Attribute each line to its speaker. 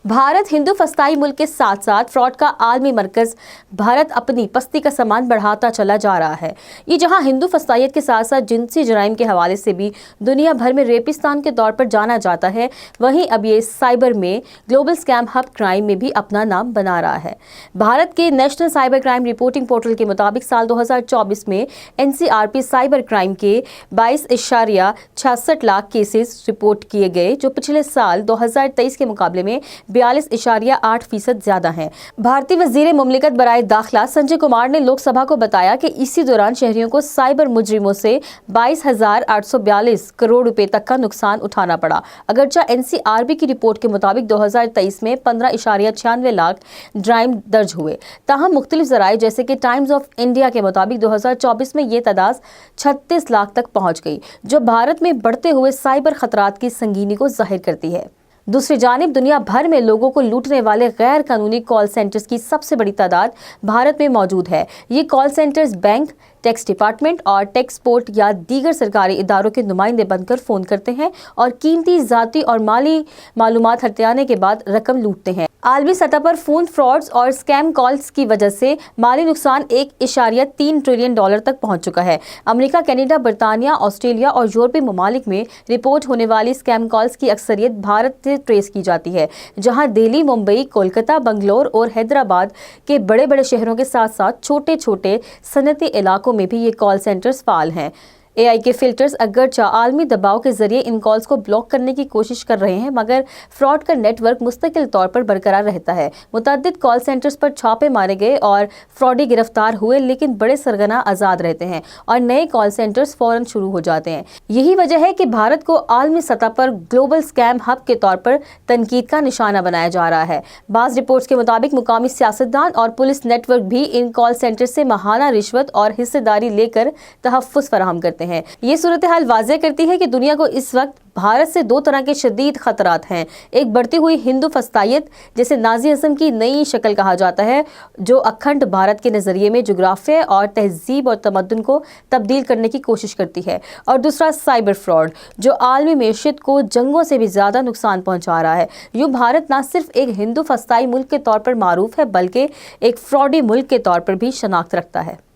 Speaker 1: भारत हिंदू फस्ताई मुल्क के साथ साथ फ्रॉड का आलमी मरकज। भारत अपनी पस्ती का सामान बढ़ाता चला जा रहा है। ये जहां हिंदू फस्तायत के साथ साथ जिनसी जराइम के हवाले से भी दुनिया भर में रेपिस्तान के तौर पर जाना जाता है, वहीं अब ये साइबर में ग्लोबल स्कैम हब क्राइम में भी अपना नाम बना रहा है। भारत के national cyber crime reporting portal के मुताबिक साल 2024 में NCRP साइबर क्राइम के 22.66 लाख केसेस रिपोर्ट किए गए, जो पिछले साल 2023 के मुकाबले में 42.8% ज्यादा है। भारतीय वजीर मुमलिकत बराए दाखिला संजय कुमार ने लोकसभा को बताया कि इसी दौरान शहरियों को साइबर मुजरिमों से 22,842 करोड़ रुपए तक का नुकसान उठाना पड़ा। अगरचे NCRP की रिपोर्ट के मुताबिक 2023 में 15.96 लाख ड्राइम दर्ज हुए, ताहम मुख्तलिफ जराए जैसे कि टाइम्स ऑफ इंडिया के मुताबिक 2024 में ये तादाद 36 लाख तक पहुंच गई, जो भारत में बढ़ते हुए साइबर खतरात की संगीनी को जाहिर करती है। दूसरी जानिब दुनिया भर में लोगों को लूटने वाले गैर कानूनी कॉल सेंटर्स की सबसे बड़ी तादाद भारत में मौजूद है। ये call centres bank, tax department और टैक्सपोर्ट या दीगर सरकारी इदारों के नुमाइंदे बनकर फ़ोन करते हैं और कीमती ज़ाती और माली मालूमात हथियाने के बाद रकम लूटते हैं। आलमी सतह पर फ़ोन फ्रॉड्स और स्कैम कॉल्स की वजह से माली नुकसान 1.3 ट्रिलियन डॉलर तक पहुंच चुका है। अमेरिका, कनाडा, बरतानिया, ऑस्ट्रेलिया और यूरोपीय ममालिक में रिपोर्ट होने वाली स्कैम कॉल्स की अक्सरियत भारत से ट्रेस की जाती है, जहां दिल्ली, मुंबई, कोलकाता, बंगलोर और हैदराबाद के बड़े बड़े शहरों के साथ साथ छोटे छोटे सनती इलाकों में भी ये कॉल सेंटर्स फाल हैं। AI के फिल्टर्स अगरचे आलमी दबाव के जरिए इन कॉल्स को ब्लॉक करने की कोशिश कर रहे हैं, मगर फ्रॉड का नेटवर्क मुस्तकिल तौर पर बरकरार रहता है। मुतअद्दिद कॉल सेंटर्स पर छापे मारे गए और फ्रॉडी गिरफ्तार हुए, लेकिन बड़े सरगना आज़ाद रहते हैं और नए कॉल सेंटर्स फौरन शुरू हो जाते हैं। यही वजह है कि भारत को आलमी सतह पर ग्लोबल स्कैम हब के तौर पर तनकीद का निशाना बनाया जा रहा है। बाज़ रिपोर्ट्स के मुताबिक मुकामी सियासतदान और पुलिस नेटवर्क भी इन कॉल सेंटर से महाना रिश्वत और हिस्सेदारी लेकर तहफ़्फ़ुज़ फराहम करते हैं। ये सूरत हाल वाज़ेह करती है कि दुनिया को इस वक्त भारत से दो तरह के शदीद खतरात हैं। एक बढ़ती हुई हिंदू फस्तायत, जिसे नाज़ी-इज़्म की नई शक्ल कहा जाता है, जो अखंड भारत के नज़रिए में जुग्राफिया और तहजीब और तमद्दुन को तब्दील करने की कोशिश करती है, और दूसरा साइबर फ्रॉड, जो आलमी मेशत को जंगों से भी ज़्यादा नुकसान पहुँचा रहा है। यूँ भारत न सिर्फ एक हिंदू फस्ताई मुल्क के तौर पर मारूफ है, बल्कि एक फ्रॉडी मुल्क के तौर पर भी शनाख्त रखता है।